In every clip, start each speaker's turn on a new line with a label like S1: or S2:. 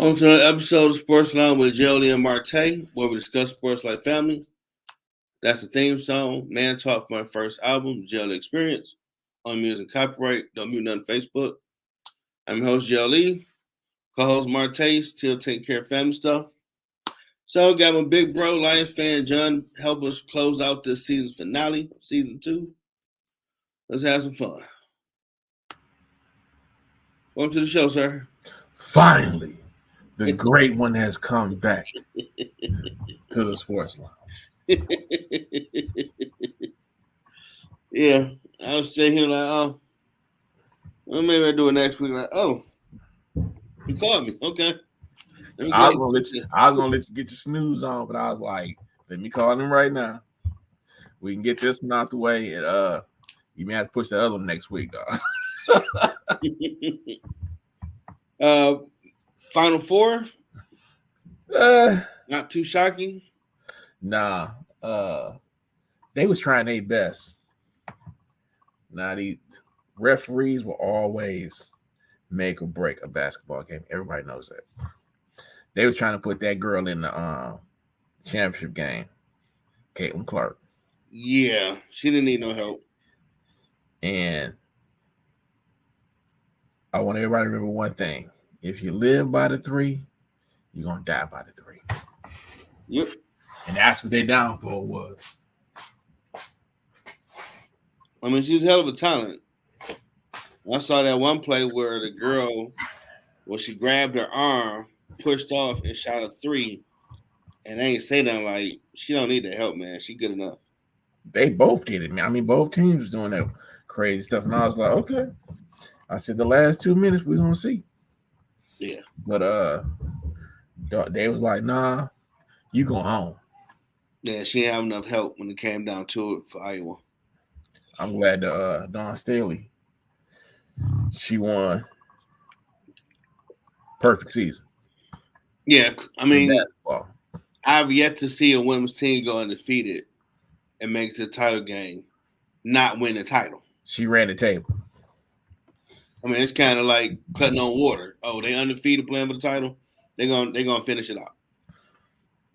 S1: On to another episode of Sports Line with JLE Marte, where we discuss sports like family. That's the theme song. Man Talk, my first album, JLE Experience. On music copyright. Don't mute nothing Facebook. I'm your host, JLE. Co-host Marte, still taking care of family stuff. So got my big bro, Lions fan John, help us close out this season finale, season 2. Let's have some fun. Welcome to the show, sir.
S2: Finally, the great one has come back to the Sports Lounge.
S1: Yeah, I was sitting here like, oh, well, maybe I'll do it next week. Like, oh, you called me. Okay.
S2: I was gonna let you get your snooze on, but I was like, let me call him right now. We can get this one out the way, and you may have to push the other one next week,
S1: dog. Final Four. Not too shocking.
S2: Nah. They was trying their best. Now these referees will always make or break a basketball game. Everybody knows that. They was trying to put that girl in the championship game, Caitlin Clark.
S1: Yeah, she didn't need no help.
S2: And I want everybody to remember one thing. If you live by the 3, you're going to die by the 3.
S1: Yep.
S2: And that's what their downfall was.
S1: I mean, she's a hell of a talent. I saw that one play where the girl, she grabbed her arm, pushed off, and shot a 3. And they ain't say nothing like, she don't need the help, man. She good enough.
S2: They both did it, man. I mean, both teams was doing that crazy stuff. And I was like, okay. I said, the last 2 minutes, we're going to see.
S1: Yeah.
S2: But they was like, nah, you going home.
S1: Yeah, she didn't have enough help when it came down to it for Iowa.
S2: I'm glad Dawn Staley, she won. Perfect season.
S1: Yeah, I mean,
S2: basketball.
S1: I've yet to see a women's team go undefeated and make it to the title game, not win the title.
S2: She ran the table.
S1: I mean, it's kind of like cutting on water. Oh, they undefeated playing for the title. They're gonna finish it out.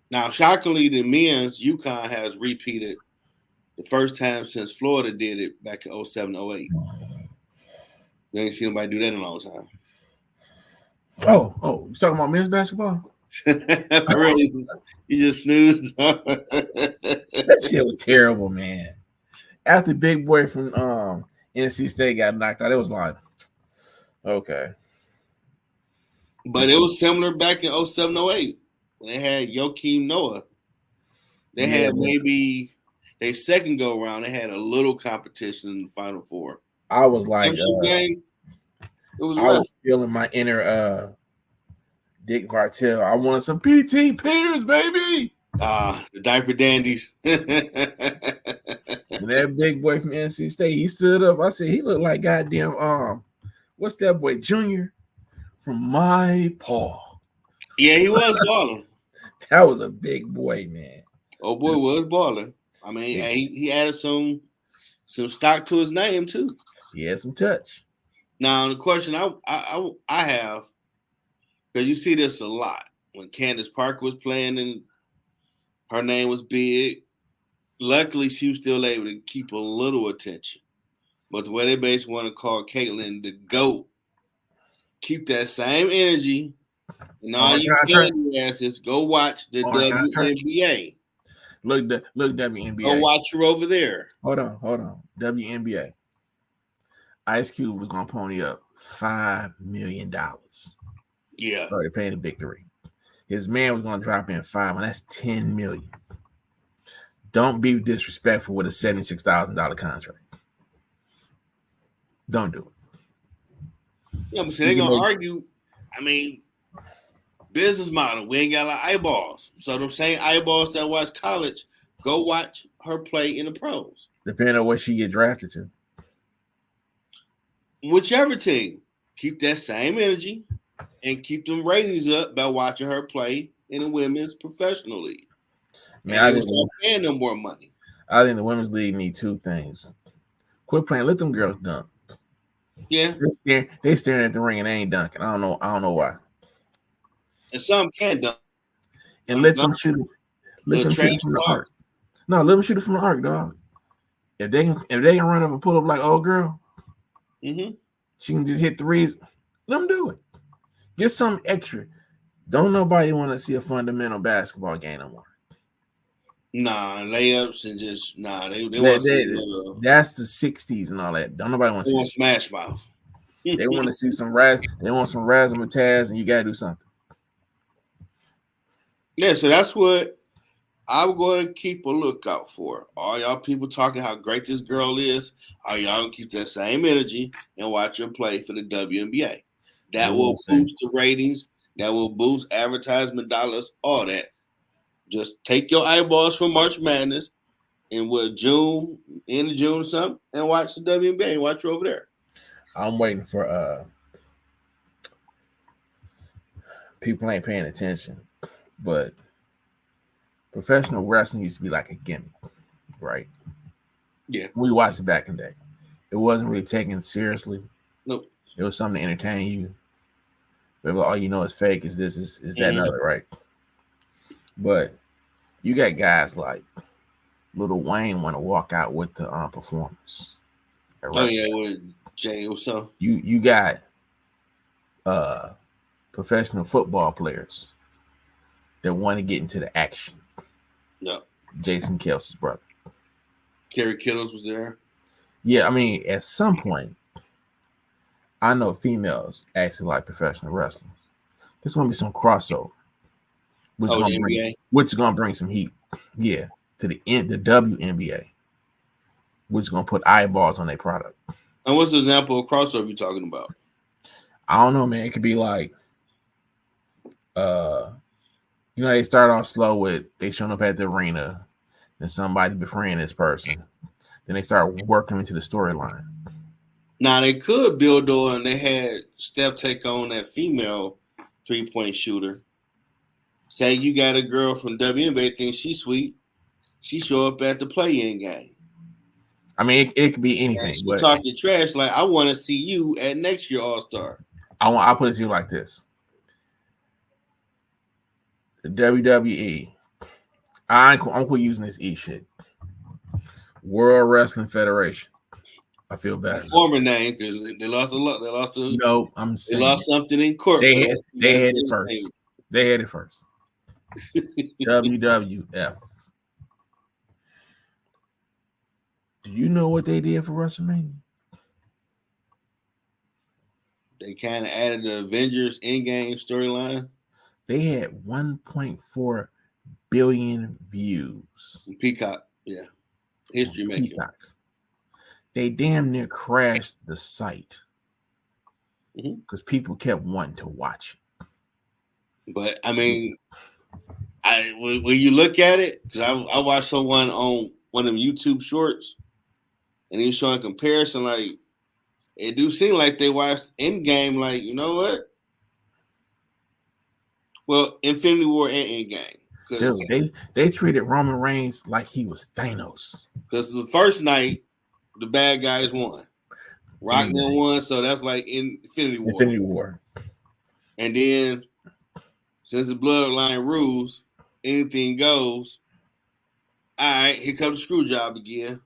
S1: Now, shockingly, the men's UConn has repeated the first time since Florida did it back in 07-08. They ain't seen nobody do that in a long time.
S2: Oh, you talking about men's basketball?
S1: Really? You just snoozed.
S2: That shit was terrible, man. After Big Boy from NC State got knocked out, it was like, okay.
S1: But it was similar back in 07-08 when they had Joakim Noah. They had maybe their second go around. They had a little competition in the Final Four.
S2: I was like,
S1: game,
S2: I was feeling my inner Dick Vartel. I wanted some PT Peters, baby.
S1: The diaper dandies.
S2: And that big boy from NC State, he stood up. I said, he looked like goddamn what's that boy, Junior from My Paw.
S1: Yeah, he was balling.
S2: That was a big boy, man.
S1: Oh boy, was balling. I mean, he added some stock to his name too.
S2: He had some touch.
S1: Now the question I have, because you see this a lot when Candace Parker was playing and her name was big. Luckily, she was still able to keep a little attention. But the way they basically want to call Caitlin the GOAT, keep that same energy. And all you candy asses, go watch the WNBA.
S2: Look, WNBA.
S1: Go watch her over there.
S2: Hold on. WNBA. Ice Cube was gonna pony up $5 million.
S1: Yeah.
S2: So they're paying the big 3. His man was gonna drop in $5 million. That's $10 million. Don't be disrespectful with a $76,000 contract. Don't do it.
S1: Yeah, but see, they're gonna argue. I mean, business model. We ain't got a lot of eyeballs. So them same eyeballs that watch college, go watch her play in the pros.
S2: Depending on what she get drafted to.
S1: Whichever team, keep that same energy and keep them ratings up by watching her play in the women's professional league. Man, I think paying them more money.
S2: I think the women's league need 2 things. Quit playing. Let them girls dunk.
S1: Yeah.
S2: They staring at the ring and they ain't dunking. I don't know why.
S1: And some can dunk.
S2: And let them shoot it. Let them shoot
S1: trash
S2: it from the
S1: talk.
S2: arc. No, let them shoot it from the arc, dog. If they can run up and pull up like old girl, she can just hit threes. Let them do it. Get something extra. Don't nobody want to see a fundamental basketball game no more.
S1: Nah, layups and just They want to see
S2: that's the 60s and all that. Don't nobody want to see
S1: Smash Mouth.
S2: They want to see some They want some razzmatazz, and you gotta do something.
S1: Yeah, so that's what I'm going to keep a lookout for. All y'all people talking how great this girl is. Are y'all going to keep that same energy and watch her play for the WNBA? That will boost the ratings. That will boost advertisement dollars. All that. Just take your eyeballs from March Madness in June, end of June or something, and watch the WNBA and watch her over there.
S2: I'm waiting for people ain't paying attention, but professional wrestling used to be like a gimmick, right?
S1: Yeah.
S2: We watched it back in the day. It wasn't really taken seriously.
S1: Nope.
S2: It was something to entertain you. But all you know is fake, is this, is that, and other, right? But you got guys like Lil Wayne want to walk out with the performers.
S1: Oh yeah, with Jay or something.
S2: You got professional football players that want to get into the action.
S1: Yeah.
S2: Jason Kelsey's brother.
S1: Kerry Kittles was there.
S2: Yeah, I mean, at some point, I know females actually like professional wrestling. There's gonna be some crossover, which is gonna bring some heat. Yeah, to the WNBA, which is gonna put eyeballs on their product.
S1: And what's the example of crossover you talking about?
S2: I don't know, man. It could be like, they start off slow with they showing up at the arena, and somebody befriend this person. Then they start working into the storyline.
S1: Now they could build on, and they had Steph take on that female 3-point shooter. Say you got a girl from WNBA, thinks she's sweet. She show up at the play-in game.
S2: I mean, it could be anything.
S1: She talking trash like, I want to see you at next year All-Star.
S2: I'll put it to you like this. The WWE, I'm quit using this shit. World Wrestling Federation. I feel bad.
S1: Former name, because they lost a lot. They lost
S2: I'm saying
S1: they lost something in court.
S2: They had it first. They had it first. WWF. Do you know what they did for WrestleMania?
S1: They kind of added the Avengers Endgame storyline.
S2: They had 1.4 billion views.
S1: Peacock, yeah. History making.
S2: Peacock. They damn near crashed the site because people kept wanting to watch it.
S1: But I mean, when you look at it, because I watched someone on one of them YouTube shorts, and he was showing a comparison. Like, it do seem like they watched Endgame. Like, you know what? Well, Infinity War and Endgame.
S2: Dude, they treated Roman Reigns like he was Thanos. Because
S1: the first night, the bad guys won. Rock won, so that's like Infinity War.
S2: Infinity War.
S1: And then, since the bloodline rules, anything goes. All right, here comes the screw job again.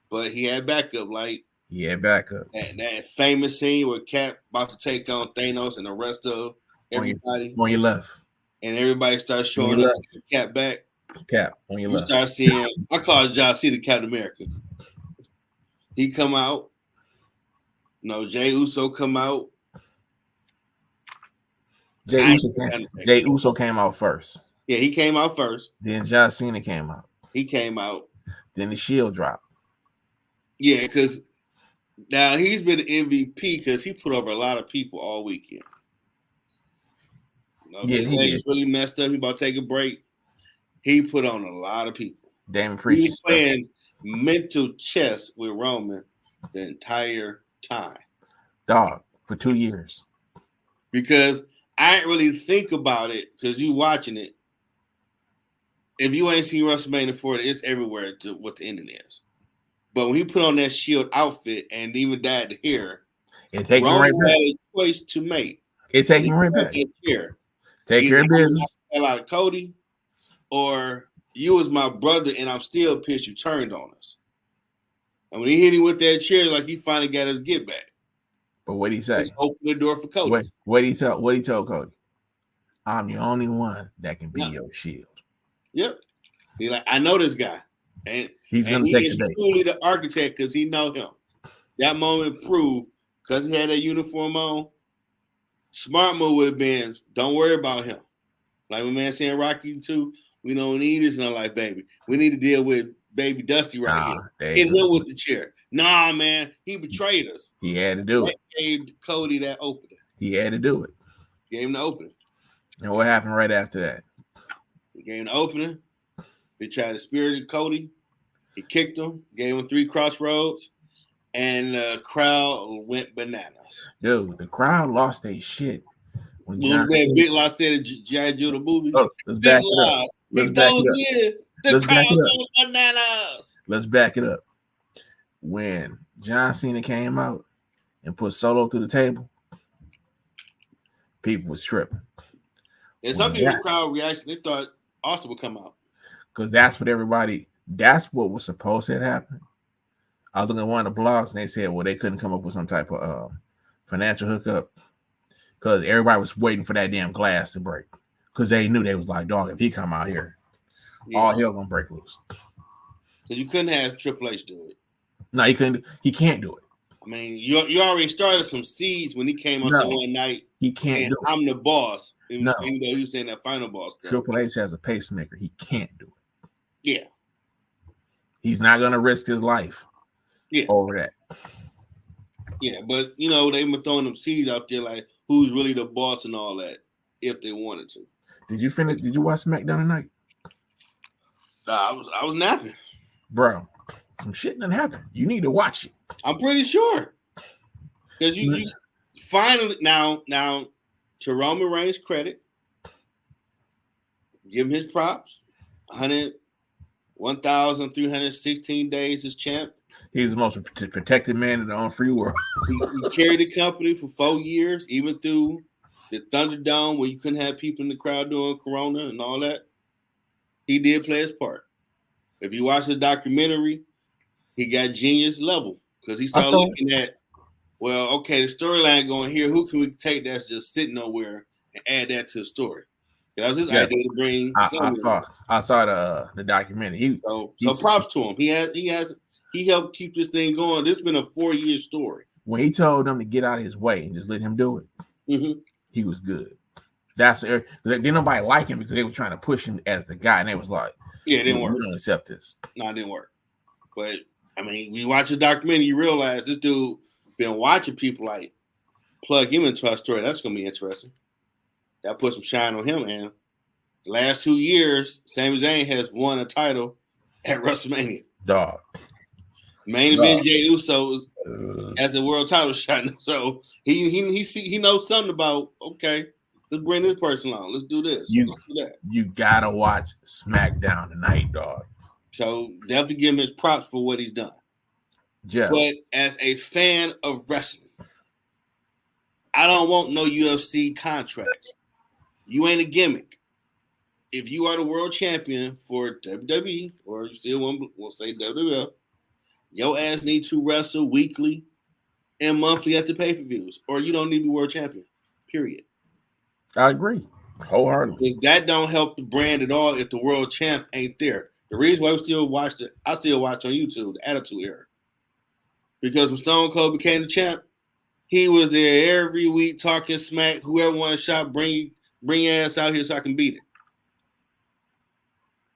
S1: But he had backup, like that famous scene where Cap about to take on Thanos and the rest of everybody.
S2: On your left.
S1: And everybody starts showing up Cap back.
S2: Cap on your left.
S1: You start seeing, I call John Cena Captain America. He come out. No, Jey Uso come out.
S2: Jey Uso came out first.
S1: Yeah, he came out first.
S2: Then John Cena came out.
S1: He came out.
S2: Then the Shield dropped.
S1: Yeah, because now he's been an MVP because he put over a lot of people all weekend. He's really messed up. He about to take a break. He put on a lot of people.
S2: Damn, Priest.
S1: He's playing mental chess with Roman the entire time.
S2: Dog, for 2 years.
S1: Because I ain't really think about it because you watching it. If you ain't seen WrestleMania 40, it's everywhere to what the ending is. But when he put on that Shield outfit and even dyed the hair,
S2: Roman
S1: had a choice to make.
S2: It taking right back.
S1: Here.
S2: Take care of business.
S1: Hell out of Cody, or you was my brother and I'm still pissed you turned on us. And when he hit him with that chair, like he finally got his get back.
S2: But what'd he say?
S1: Just open the door for Cody.
S2: What'd he tell Cody? I'm the only one that can be your shield.
S1: Yep. He like, I know this guy. And
S2: he's gonna take the
S1: bait. Truly the architect because he know him. That moment proved because he had that uniform on. Smart move would have been, don't worry about him. Like my man saying Rocky too, we don't need this. And I'm like, baby, we need to deal with baby Dusty right here. Hit him with the chair. Nah, man, he betrayed us.
S2: He had to do it.
S1: Gave Cody that opener.
S2: He had to do it.
S1: Gave him the opener.
S2: And what happened right after that?
S1: He gave him the opener. They tried to spirit Cody. He kicked him, gave him 3 crossroads, and the crowd went bananas.
S2: Dude, the crowd lost their shit.
S1: When Big Law said it, G.I. Joe the movie.
S2: Oh, let's back it up. Let's back it up.
S1: The crowd goes bananas.
S2: Let's back it up. When John Cena came out and put Solo through the table, people was tripping.
S1: And some people in the crowd reaction, they thought Austin would come out.
S2: Because that's what was supposed to happen. I was looking at one of the blogs and they said, well, they couldn't come up with some type of financial hookup because everybody was waiting for that damn glass to break. Because they knew they was like, dog, if he come out here, all hell gonna break loose.
S1: Because you couldn't have Triple H do it.
S2: No, he couldn't. He can't do it.
S1: I mean, you already started some seeds when he came up there one night.
S2: He can't do it.
S1: I'm the boss. Even though he was saying that final boss stuff.
S2: Triple H has a pacemaker. He can't do it.
S1: Yeah.
S2: He's not gonna risk his life over that.
S1: Yeah, but they were throwing them seeds out there like who's really the boss and all that, if they wanted to.
S2: Did you watch SmackDown tonight?
S1: I was napping.
S2: Bro, some shit didn't happen. You need to watch it.
S1: I'm pretty sure. Because you finally now to Roman Reigns' credit, give him his props. 1,316 days as champ.
S2: He's the most protected man in the free world.
S1: he carried the company for 4 years, even through the Thunderdome where you couldn't have people in the crowd doing Corona and all that. He did play his part. If you watch the documentary, he got genius level because he started looking at, well, okay, the storyline going here. Who can we take that's just sitting nowhere and add that to the story? That was his idea to bring.
S2: I saw the documentary.
S1: So props to him. He helped keep this thing going. This has been a 4-year story.
S2: When he told them to get out of his way and just let him do it, he was good. Didn't nobody like him because they were trying to push him as the guy, and they was like,
S1: "Yeah, it didn't work.
S2: We don't accept this."
S1: No, it didn't work. But I mean, when you watch the documentary, you realize this dude been watching people like plug him into our story. That's gonna be interesting. That put some shine on him. And the last 2 years, Sami Zayn has won a title at WrestleMania.
S2: Dog.
S1: Main event Jey Uso as a world title shot. So he knows something about, okay, let's bring this person on. Let's do this. Let's do that.
S2: You gotta watch SmackDown tonight, dog.
S1: So definitely give him his props for what he's done.
S2: Jeff.
S1: But as a fan of wrestling, I don't want no UFC contract. You ain't a gimmick. If you are the world champion for WWE, or you still we'll say WWF, your ass need to wrestle weekly and monthly at the pay-per-views, or you don't need to be world champion, period.
S2: I agree wholeheartedly.
S1: Because that don't help the brand at all if the world champ ain't there. The reason why I still watch on YouTube, the Attitude Era. Because when Stone Cold became the champ, he was there every week talking smack. Whoever wanted a shot, bring your ass out here so I can beat it.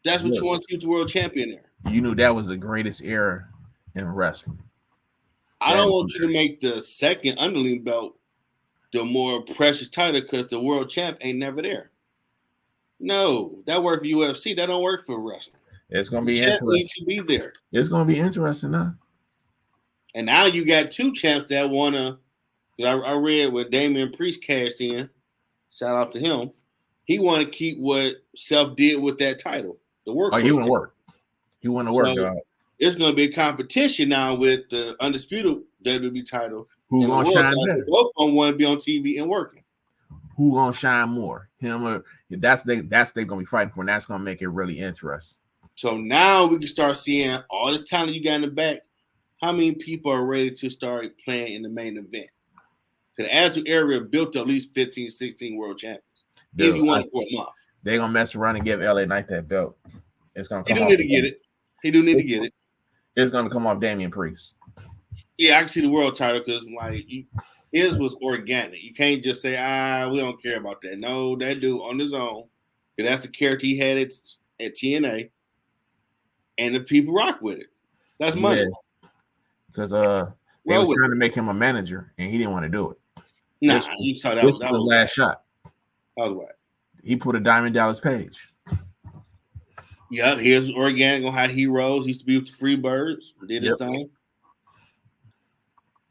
S1: That's what you want to see with the world champion there.
S2: You knew that was the greatest era in wrestling.
S1: I don't want you to make the second underling belt the more precious title because the world champ ain't never there. No, that worked for UFC. That don't work for wrestling.
S2: It's gonna be interesting.
S1: Needs to be there.
S2: It's gonna be interesting, huh?
S1: And now you got 2 champs that wanna. I read what Damian Priest cashed in. Shout out to him. He want to keep what Seth did with that title. The work.
S2: Oh, he want to work. He want to work, dog.
S1: It's going to be a competition now with the undisputed WWE title.
S2: Who want to shine better?
S1: Both of them want to be on TV and working.
S2: who gonna shine more, him or that's they gonna be fighting for, and that's gonna make it really interesting.
S1: So now we can start seeing all the talent you got in the back. How many people are ready to start playing in the main event? Because the Attitude Era built at least 15, 16 world champions. Dude, if you want it for a month.
S2: They're gonna mess around and give LA Knight that belt. It's gonna come
S1: off. He do need to get it.
S2: It's gonna come off Damian Priest.
S1: Yeah, I can see the world title because his was organic. You can't just say, we don't care about that. No, that dude on his own. That's the character he had at TNA. And the people rock with it. That's money.
S2: Because they were trying to make him a manager, and he didn't want to do it. Nah, you saw that. This was the last shot.
S1: That was what?
S2: He put a Diamond Dallas Page.
S1: Yeah, here's organic on how he rose. He used to be with the Freebirds. Did his thing.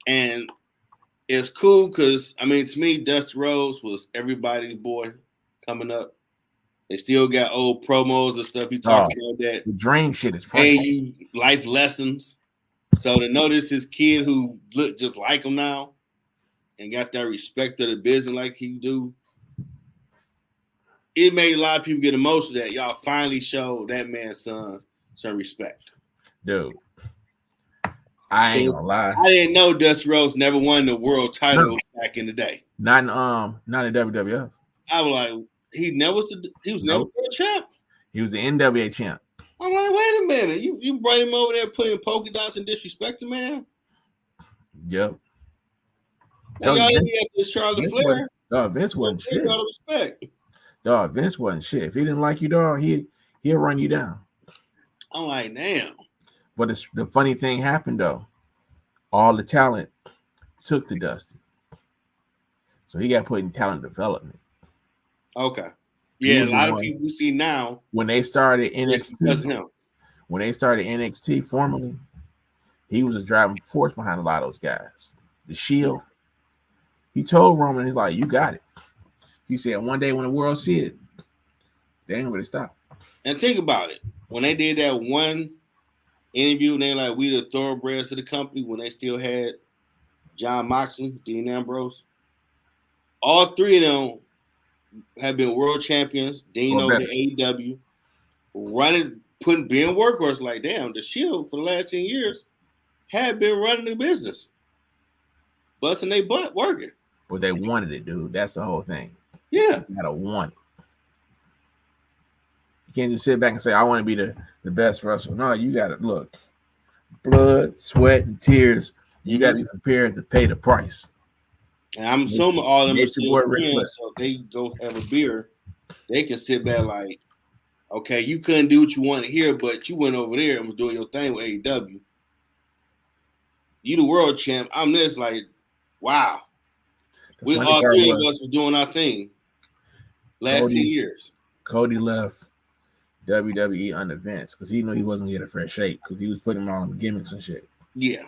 S1: And it's cool because, to me, Dusty Rhodes was everybody's boy coming up. They still got old promos and stuff. You talking about that.
S2: The dream shit is priceless.
S1: And life lessons. So to notice his kid who looked just like him now and got that respect of the business like he do, it made a lot of people get emotional that y'all finally showed that man's son some respect.
S2: Dude, I ain't gonna lie.
S1: I didn't know Dusty Rhodes never won the world title back in the day.
S2: Not in WWF.
S1: I was like, he was never a champ.
S2: He was the NWA champ.
S1: I'm like, wait a minute. You brought him over there putting polka dots and disrespect the man?
S2: Yep.
S1: Y'all didn't get Charlotte Flair.
S2: Vince wasn't shit. Dog, Vince wasn't shit. If he didn't like you, dog, he'll run you down.
S1: I'm like, damn.
S2: But the funny thing happened though. All the talent took to Dusty. So he got put in talent development.
S1: Okay. Yeah, a lot of people we see now.
S2: When they started NXT formally, he was a driving force behind a lot of those guys. The Shield. He told Roman, he's like, you got it. He said, one day when the world see it, they ain't gonna stop.
S1: And think about it. When they did that one interview, and they like, we the thoroughbreds of the company, when they still had John Moxley, Dean Ambrose, all three of them have been world champions. Dean over to AEW, being workhorse. Like, damn, the Shield for the last 10 years had been running the business, busting their butt working.
S2: But they wanted it, dude. That's the whole thing.
S1: Yeah,
S2: you gotta want it. You can't just sit back and say, I want to be the best wrestler. No, you gotta look. Blood, sweat, and tears. You gotta be prepared to pay the price.
S1: And I'm assuming all of them are still friends, so if they go have a beer, they can sit back like, okay, you couldn't do what you wanted here, but you went over there and was doing your thing with AEW. You the world champ. I'm this, like, wow. We all three of us were doing our thing last 10 years.
S2: Cody left WWE under Vince because he knew he wasn't getting a fair shake because he was putting him on gimmicks and shit.
S1: Yeah.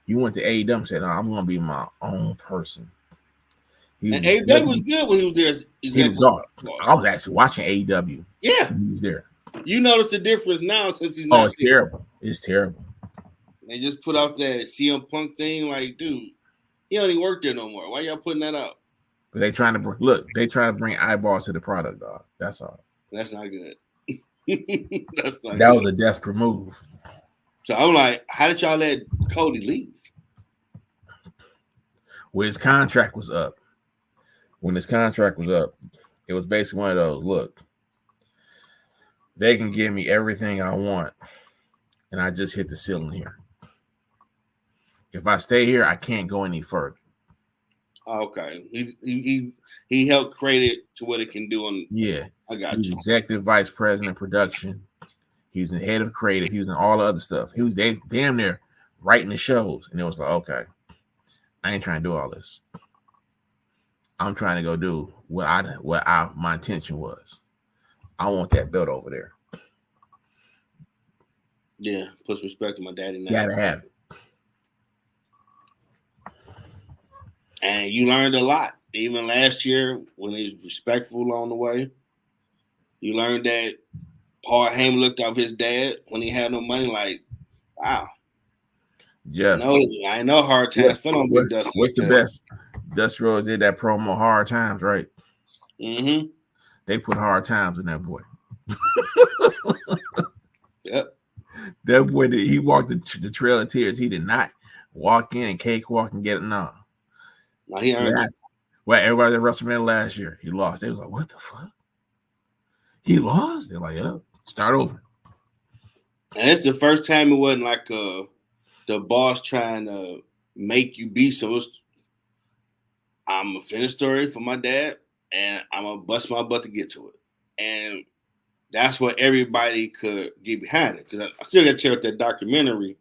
S2: He went to AEW and said, no, I'm going to be my own person.
S1: And AEW was good when he was there.
S2: I was actually watching AEW.
S1: Yeah.
S2: He was there.
S1: You notice the difference now since he's not.
S2: Oh, it's terrible. It's terrible.
S1: They just put out that CM Punk thing. Like, dude, he don't even work there no more. Why y'all putting that out?
S2: But they trying to bring eyeballs to the product, dog. That's all.
S1: That's not good.
S2: That was a desperate move.
S1: So I'm like, how did y'all let Cody leave?
S2: Well, his contract was up. When his contract was up, it was basically one of those, look, they can give me everything I want, and I just hit the ceiling here. If I stay here, I can't go any further.
S1: Okay. He helped create it to what it can do. I got you.
S2: Executive vice president of production. He was the head of creative. He was in all the other stuff. He was damn near writing the shows. And it was like, okay, I ain't trying to do all this. I'm trying to go do what my intention was. I want that belt over there.
S1: Yeah, puts respect to my daddy now.
S2: Gotta have it.
S1: And you learned a lot. Even last year, when he was respectful along the way, you learned that Paul Heyman looked up his dad when he had no money. Like, wow.
S2: Jeff.
S1: I know hard times.
S2: What's the best? Dusty Rhodes did that promo, Hard Times, right?
S1: Mm-hmm.
S2: They put hard times in that boy.
S1: Yep.
S2: That boy he walked the Trail of Tears. He did not walk in and cakewalk and get it. No.
S1: No, he earned it.
S2: Well, everybody at WrestleMania last year, he lost. They was like, what the fuck? He lost? They're like, yeah, start over.
S1: And it's the first time it wasn't like the boss trying to make you be so. I'm gonna finish story for my dad, and I'm gonna bust my butt to get to it. And that's what everybody could get behind it. Because I still got to check out that documentary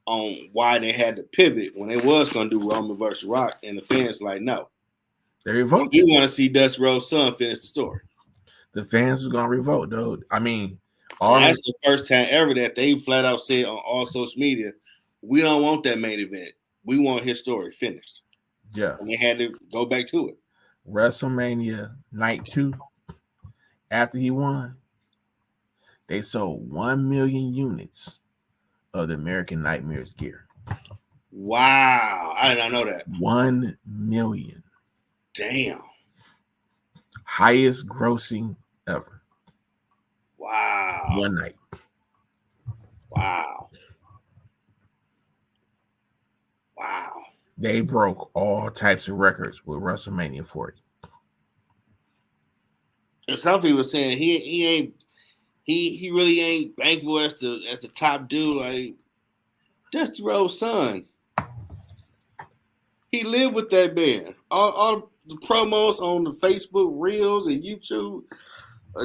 S1: on why they had to pivot when they was gonna do Roman versus Rock, and the fans like, no.
S2: They revolted.
S1: You want to see Dusty Rhodes' son finish the story.
S2: The fans was gonna revolt, dude. I mean,
S1: that's the first time ever that they flat out said on all social media, we don't want that main event. We want his story finished.
S2: Yeah.
S1: And they had to go back to it.
S2: WrestleMania Night 2, after he won, they sold 1 million units of the American Nightmares gear.
S1: Wow. I did not know that.
S2: 1 million.
S1: Damn.
S2: Highest grossing ever.
S1: Wow.
S2: One night.
S1: Wow. Wow.
S2: They broke all types of records with WrestleMania 40.
S1: And some people saying he really ain't bankable as the top dude. Like Dusty Rhodes' son. He lived with that man. All the promos on the Facebook Reels and YouTube.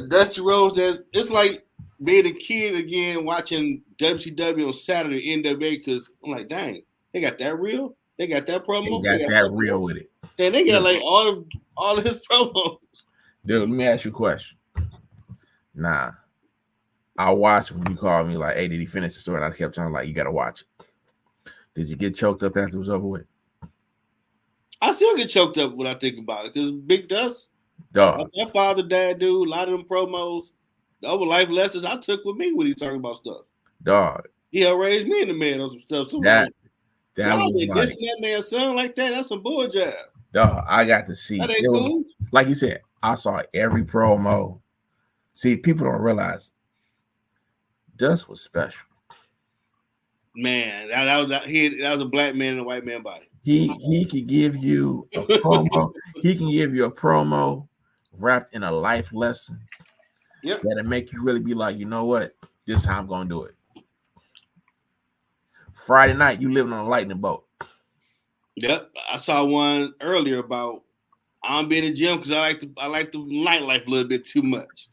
S1: Dusty Rhodes, it's like being a kid again watching WCW on Saturday, NWA, because I'm like, dang, they got that real? They got that promo?
S2: They got that real with it.
S1: And they got like all of his promos.
S2: Dude, let me ask you a question. Nah. I watched when you called me like, hey, did he finish the story? And I kept telling like, you got to watch it. Did you get choked up after it was over with?
S1: I still get choked up when I think about it because Big Dust,
S2: dog,
S1: that father dad dude, a lot of them promos, the over life lessons I took with me when he talking about stuff.
S2: Dog,
S1: he helped raise me and the man on some stuff. So
S2: that
S1: was
S2: like,
S1: this that man's son like that. That's some bull job.
S2: Dog, I got to see.
S1: That ain't cool.
S2: Like you said, I saw every promo. See, people don't realize Dust was special.
S1: Man, that was a black man in a white man body.
S2: He could give you a promo. He can give you a promo wrapped in a life lesson.
S1: Yep.
S2: That'll make you really be like, you know what? This is how I'm gonna do it. Friday night, you living on a lightning bolt.
S1: Yep. I saw one earlier about I'm being in the gym because I like the nightlife a little bit too much.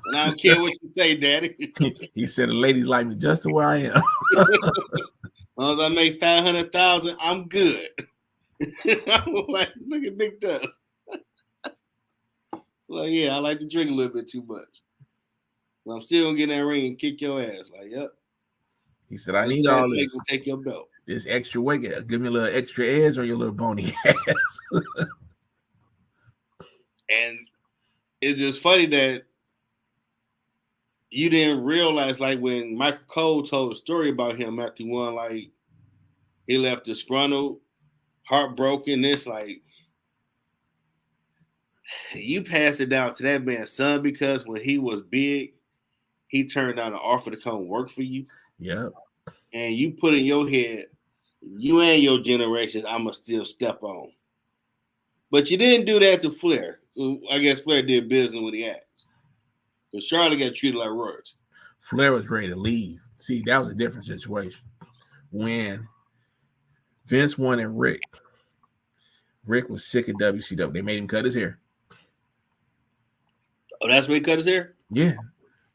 S1: And I don't care what you say, Daddy.
S2: He said the ladies like me just the way I am.
S1: As long as I make 500,000, I'm good. I'm like, look at Big Dust. Like, yeah, I like to drink a little bit too much. But I'm still gonna get in that ring and kick your ass. Like, yep.
S2: He said, I need all this.
S1: Take your belt.
S2: This extra weight. Give me a little extra edge or your little bony ass.
S1: And it's just funny that you didn't realize, like, when Michael Cole told a story about him after he won, like, he left disgruntled, heartbroken. It's like, you passed it down to that man's son because when he was big, he turned down an offer to come work for you.
S2: Yeah.
S1: And you put in your head, you and your generations, I'ma still step on. But you didn't do that to Flair. I guess Flair did business with the axe. Because Charlotte got treated like royalty.
S2: Flair was ready to leave. See, that was a different situation. When Vince wanted Rick was sick of WCW. They made him cut his hair.
S1: Oh, that's where he cut his hair?
S2: Yeah.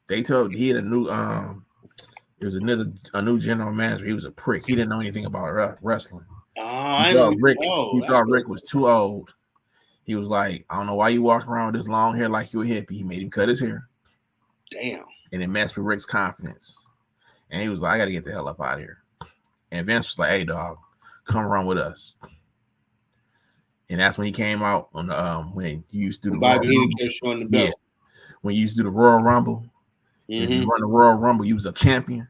S2: They told he had a new there was a new general manager. He was a prick. He didn't know anything about wrestling. He thought Rick was too old. He was like, I don't know why you walk around with this long hair like you a hippie. He made him cut his hair.
S1: Damn.
S2: And it messed with Rick's confidence. And he was like, I got to get the hell up out of here. And Vince was like, hey, dog, come around with us. And that's when he came out on the when you used to do the
S1: Bobby Heenan kept showing the belt.
S2: Yeah. When you used to do the Royal Rumble. If you run the Royal Rumble, you was a champion.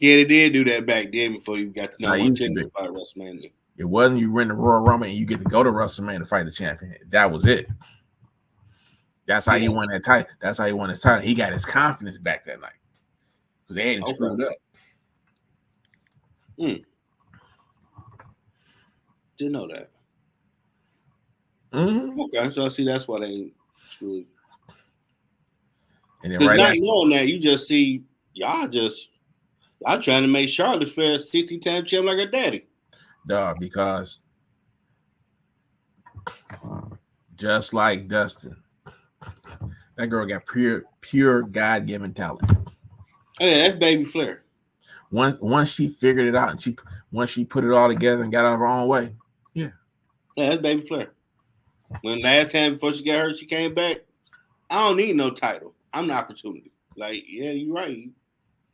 S1: Yeah, they did do that back then before you got to know
S2: what
S1: about WrestleMania.
S2: It wasn't you win the Royal Rumble and you get to go to WrestleMania to fight the champion. That was it. That's how he won that title. That's how he won his title. He got his confidence back that night because they had him screwed up.
S1: Didn't know that.
S2: Mm-hmm.
S1: Okay, so I see that's why they screwed.
S2: And then
S1: Because not knowing that, you just see y'all trying to make Charlotte fair 60-time champ like her daddy.
S2: Dog, because just like Dustin, that girl got pure God-given talent.
S1: Oh yeah, that's Baby Flair.
S2: Once she figured it out and once she put it all together and got out her own way, yeah,
S1: that's Baby Flair. When last time before she got hurt, she came back. I don't need no title. I'm the opportunity. Like, yeah, you're right.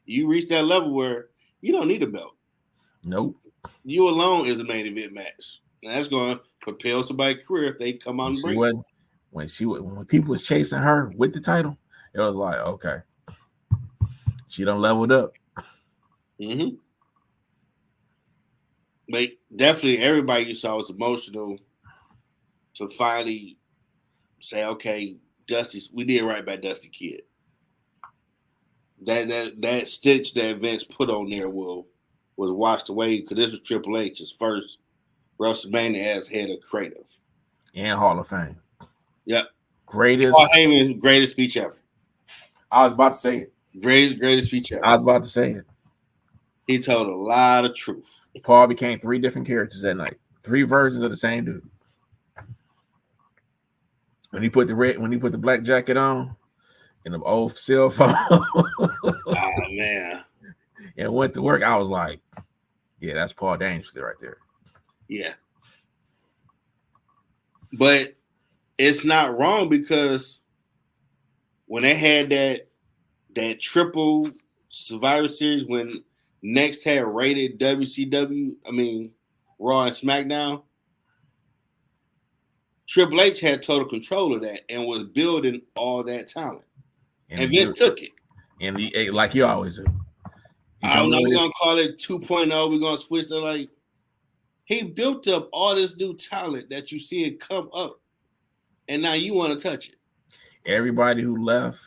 S1: You reach that level where you don't need a belt.
S2: Nope.
S1: You alone is a main event match, and that's going to propel somebody's career if they come on and bring it.
S2: When people was chasing her with the title, it was like, okay, she done leveled up.
S1: Mm-hmm. But definitely, everybody you saw was emotional to finally say, okay, Dusty, we did right by Dusty Kid. That stitch that Vince put on there was washed away because this was Triple H's first WrestleMania as head of creative
S2: and Hall of Fame.
S1: Yep,
S2: greatest.
S1: Paul Heyman, greatest speech ever.
S2: I was about to say it.
S1: Greatest speech ever.
S2: I was about to say it.
S1: He told a lot of truth.
S2: Paul became 3 different characters that night. 3 versions of the same dude. When he put the black jacket on and the old cell phone.
S1: Oh man.
S2: And went to work, I was like, yeah, that's Paul Dangerously right there.
S1: Yeah. But it's not wrong because when they had that triple Survivor Series when Next had rated WCW, Raw and SmackDown, Triple H had total control of that and was building all that talent. And Vince took it.
S2: And like you always do.
S1: I don't know, we're going to call it 2.0. We're going to switch to he built up all this new talent that you see it come up. And now you want to touch it.
S2: Everybody who left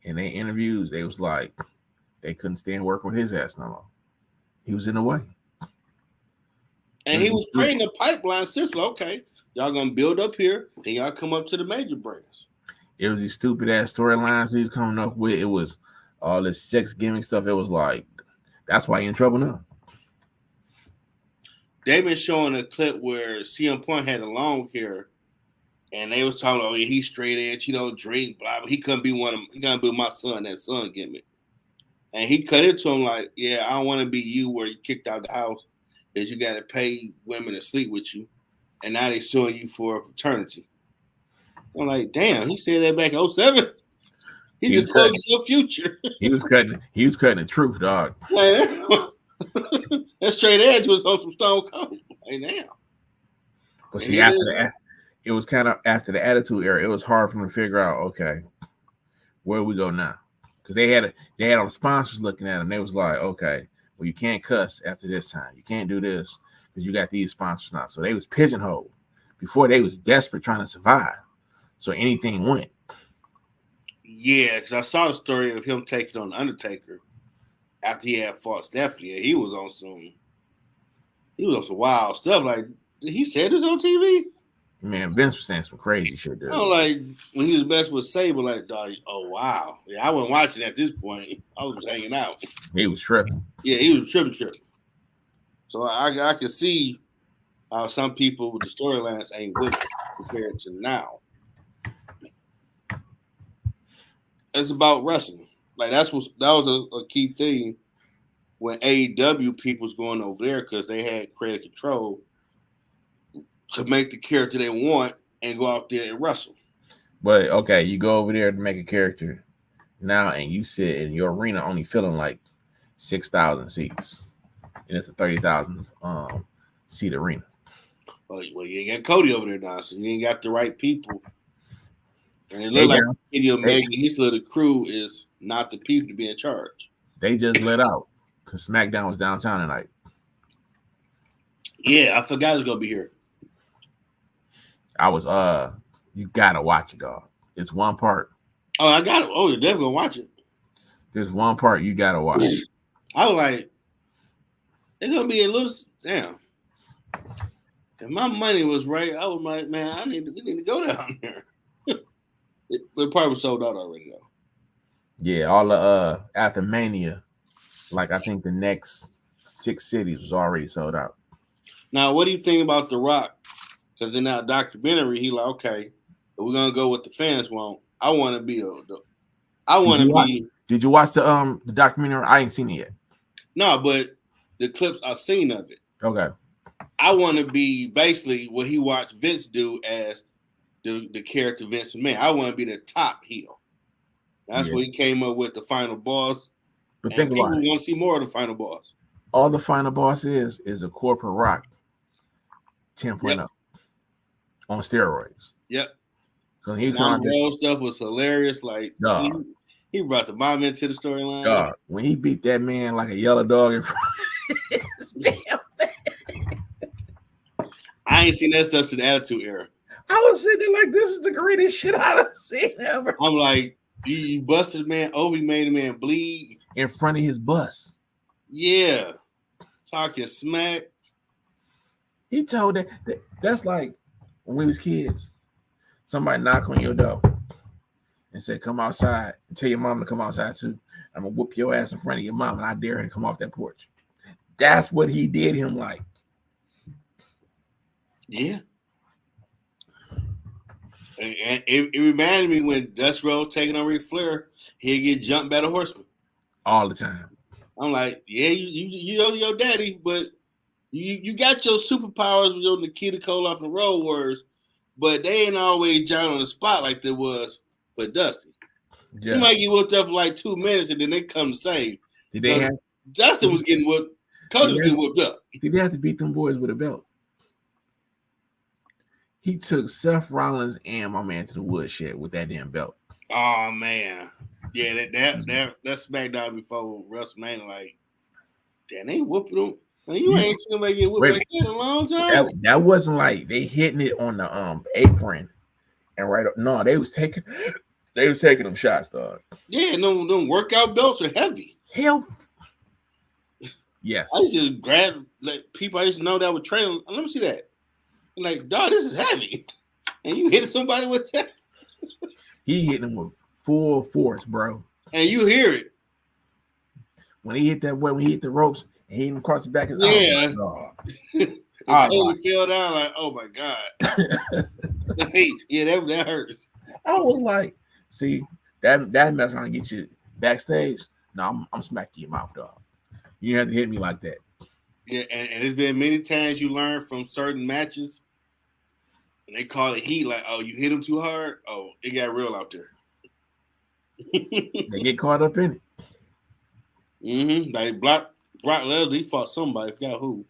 S2: in their interviews, they was like, they couldn't stand working with his ass no more. He was in the way.
S1: And he was creating a pipeline system. Okay, y'all going to build up here, then y'all come up to the major brands.
S2: It was these stupid ass storylines he was coming up with. It was all this sex gimmick stuff. It was like, that's why he in trouble now.
S1: They've been showing a clip where CM Punk had a long hair, and they was talking, oh, yeah, he's straight edge, he don't drink, blah, blah. He couldn't be he couldn't be my son, that son gimmick. And he cut it to him like, yeah, I don't want to be you where you kicked out the house because you got to pay women to sleep with you, and now they suing you for paternity. I'm like, damn, he said that back in 2007. He just told you your future.
S2: He was cutting the truth, dog.
S1: That straight edge was on some Stone Cold right now.
S2: But see, after that, it was kind of after the Attitude Era, it was hard for them to figure out, okay, where do we go now? Because they had all the sponsors looking at them. They was like, okay, well, you can't cuss after this time. You can't do this because you got these sponsors now. So they was pigeonholed. Before they was desperate trying to survive. So anything went. Yeah,
S1: because I saw the story of him taking on the Undertaker after he had fought Stephanie. And he was on some wild stuff. Like, he said this on TV?
S2: Man, Vince was saying some crazy shit there.
S1: Oh, like when he was best with Sabre, like, dog, oh wow. Yeah, I wasn't watching at this point. I was hanging out.
S2: He was tripping.
S1: Yeah, he was tripping. So I could see how some people with the storylines ain't with it compared to now. It's about wrestling. Like that was a key thing when AEW people was going over there because they had creative control to make the character they want and go out there and wrestle.
S2: But okay, you go over there to make a character now, and you sit in your arena only filling like 6,000 seats, and it's a 30,000 seat arena.
S1: Well, you ain't got Cody over there now, so you ain't got the right people. And it looked like Kenny Omega, his little crew is not the people to be in charge.
S2: They just let out because SmackDown was downtown tonight.
S1: Yeah, I forgot it's gonna be here.
S2: I was you gotta watch it, dog. It's one part.
S1: Oh, I got it. Oh, you're definitely gonna watch it.
S2: There's one part you gotta watch.
S1: I was like, it's gonna be a little damn. If my money was right, I was like, man, we need to go down there. It probably was sold out already though.
S2: Yeah, all the after Mania, like I think the next 6 cities was already sold out.
S1: Now, what do you think about The Rock? Because in that documentary, he like, okay, if we're gonna go with the fans want. I want to be I want to be.
S2: Did you watch the documentary? I ain't seen it yet.
S1: No, but the clips I've seen of it.
S2: Okay.
S1: I want to be basically what he watched Vince do as the character Vince McMahon. I want to be the top heel. That's what he came up with, the final boss.
S2: But think about it.
S1: People want to see more of the final boss.
S2: All the final boss is a corporate Rock 10.0 on steroids.
S1: Yep.
S2: Because he
S1: stuff was hilarious. Like he brought the mom into the storyline.
S2: When he beat that man like a yellow dog in front of his damn
S1: I ain't seen that stuff since the Attitude Era.
S2: I was sitting there like, this is the greatest shit I've seen ever.
S1: I'm like, you busted the man. Obi made the man bleed
S2: in front of his bus.
S1: Yeah, talking smack.
S2: He told that's like when we was kids. Somebody knock on your door and say, "Come outside," and tell your mom to come outside too. I'm gonna whoop your ass in front of your mom, and I dare her to come off that porch. That's what he did him like.
S1: Yeah. And it reminded me when Dust Rhodes taking on Ric Flair, he'd get jumped by the Horseman
S2: all the time.
S1: I'm like, yeah, you know your daddy, but you got your superpowers with your Nikita Koloff and Road Warriors, but they ain't always John on the spot like there was with Dusty. Yeah. You might get whooped up for like 2 minutes and then they come to save.
S2: Did they have
S1: Dustin was getting whooped, Cody was getting whooped up.
S2: Did they have to beat them boys with a belt? He took Seth Rollins and my man to the woodshed with that damn belt.
S1: Oh man. Yeah, that SmackDown before WrestleMania, like, damn, they whooping them. You ain't seen somebody get whooped like that in a long time.
S2: That wasn't like they hitting it on the apron and right up. No, they was taking them shots, dog.
S1: Yeah, them workout belts are heavy.
S2: Hell, yes.
S1: I used to grab like people I used to know that would train. Let me see that. I'm like, dog, this is heavy, and you hit somebody with that.
S2: He hit them with full force, bro.
S1: And you hear it
S2: when he hit that way. When he hit the ropes. And he hit him across the back of the
S1: Cody fell down like, oh my God. Yeah, that hurts.
S2: I was like, see, that mess trying to get you backstage. No, I'm smacking your mouth, dog. You have to hit me like that.
S1: Yeah, and there's been many times you learn from certain matches, and they call it heat, like, oh, you hit him too hard. Oh, it got real out there.
S2: They get caught up in it.
S1: Mm-hmm. Like Brock Lesnar, he fought somebody, I forgot who.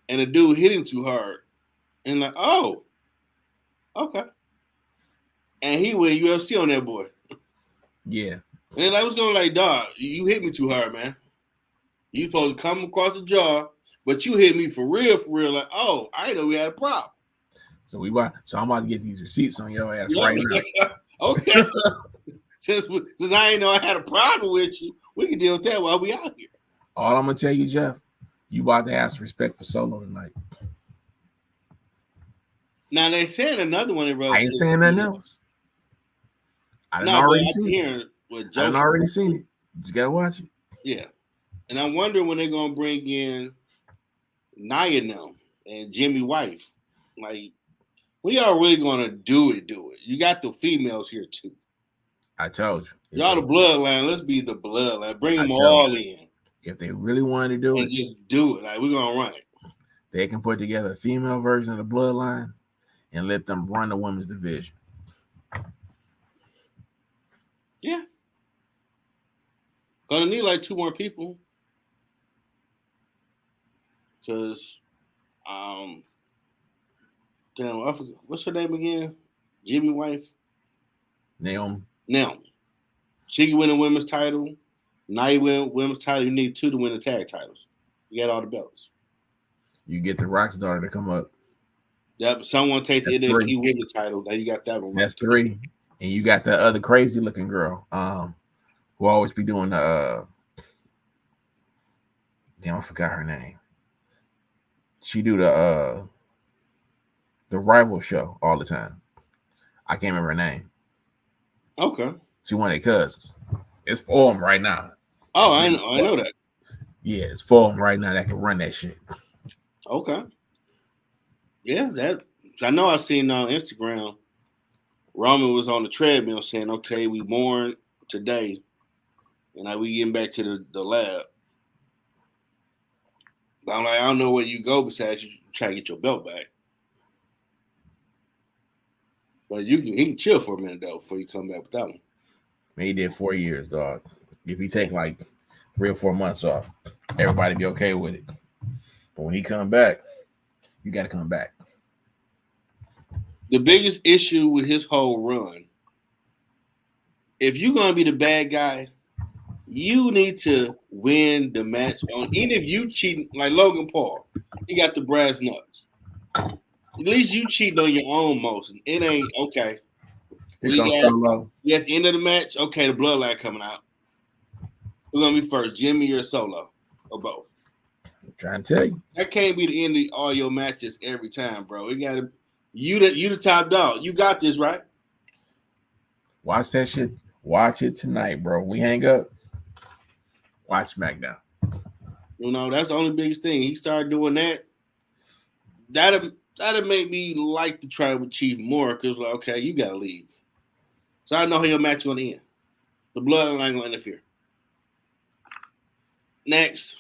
S1: And the dude hit him too hard. And like, oh, okay. And he went UFC on that boy.
S2: Yeah.
S1: And like, what's going like, dog, you hit me too hard, man. You supposed to come across the jaw, but you hit me for real. Like, oh, I didn't know we had a problem.
S2: So I'm about to get these receipts on your ass right now.
S1: Okay. Since I didn't know I had a problem with you, we can deal with that while we out here.
S2: All I'm gonna tell you, Jeff, you about to have some respect for Solo tonight.
S1: Now they're saying another one.
S2: I ain't saying nothing else. I done already seen it. I done already seen it. Just gotta watch it.
S1: Yeah, and I'm wondering when they're gonna bring in Nia now and Jimmy Wife. Like, when y'all really gonna do it? You got the females here too.
S2: I told you.
S1: Y'all the bloodline. Let's be the bloodline. Bring them all in.
S2: If they really wanted to do
S1: and just do it, like, we're gonna run it.
S2: They can put together a female version of the bloodline and let them run the women's division.
S1: Yeah. Gonna need like 2 more people. Cause damn, I forgot, what's her name again? Jimmy Wife?
S2: Naomi.
S1: She can win a women's title. Now you win women's title. You need 2 to win the tag titles. You got all the belts.
S2: You get the Rock's daughter to come up.
S1: Yep. Someone take the
S2: That's
S1: NXT
S2: three.
S1: Women's title. Now you got that one.
S2: That's three. And you got that other crazy looking girl, who always be doing the damn, I forgot her name. She do the rival show all the time. I can't remember her name.
S1: Okay.
S2: She one of their cousins. It's for them right now.
S1: Oh, I know that.
S2: Yeah, it's for them right now that can run that shit.
S1: Okay. Yeah, that I know. I seen on Instagram. Roman was on the treadmill saying, "Okay, we mourn today, and now we getting back to the lab." But I'm like, I don't know where you go besides you try to get your belt back. But he can chill for a minute though before you come back with that one.
S2: Man, he did 4 years, dog. If he take like 3 or 4 months off, everybody be okay with it. But when he come back, you got to come back.
S1: The biggest issue with his whole run, if you're gonna be the bad guy, you need to win the match. Even if you cheating, like Logan Paul, he got the brass knucks. At least you cheating on your own motion. It ain't okay.
S2: Here comes Solo.
S1: We at the end of the match, okay, the bloodline coming out. Who's gonna be first, Jimmy or Solo, or both?
S2: I'm trying to tell you,
S1: that can't be the end of all your matches every time, bro. It gotta you the top dog. You got this, right?
S2: Watch that shit. Watch it tonight, bro. We hang up. Watch SmackDown.
S1: You know, that's the only biggest thing. He started doing that. That'll make me like the Tribal Chief more because, like, okay, you gotta leave. So I know how your match gonna end. The bloodline ain't gonna interfere. Next,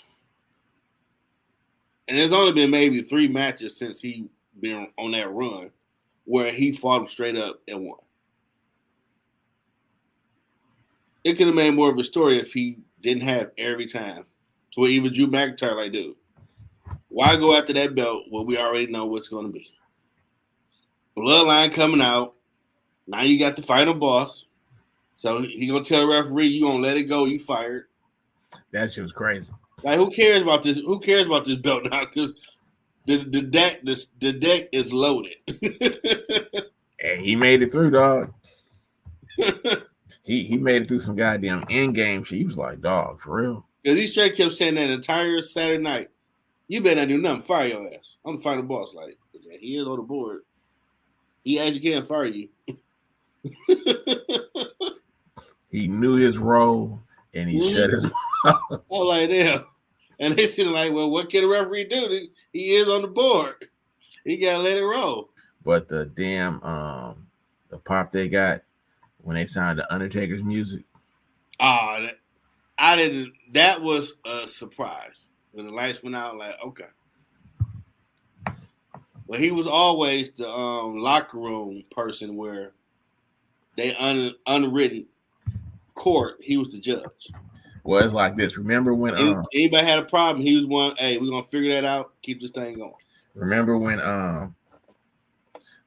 S1: and there's only been maybe 3 matches since he been on that run where he fought him straight up and won. It could have made more of a story if he didn't have every time. So even Drew McIntyre, like, dude, why go after that belt when we already know what's going to be? Bloodline coming out. Now you got the final boss. So he going to tell the referee, you going to let it go. You fired.
S2: That shit was crazy.
S1: Like, who cares about this? Who cares about this belt now? Because the deck is loaded.
S2: And he made it through, dog. He made it through some goddamn end game shit. He was like, dog, for real.
S1: Because he straight kept saying that entire Saturday night. You better not do nothing. Fire your ass. I'm the final boss. Like, he is on the board. He actually can't fire you.
S2: He knew his role and he shut his mouth.
S1: I was like, damn. And they seem like, well, what can a referee do? He is on the board. He gotta let it roll.
S2: But the damn the pop they got when they signed the Undertaker's music.
S1: That was a surprise. When the lights went out, like, okay. Well, he was always the locker room person where they unwritten court, he was the judge.
S2: Well, it's like this. Remember when
S1: anybody had a problem, he was one, hey, we're gonna figure that out, keep this thing going.
S2: Remember when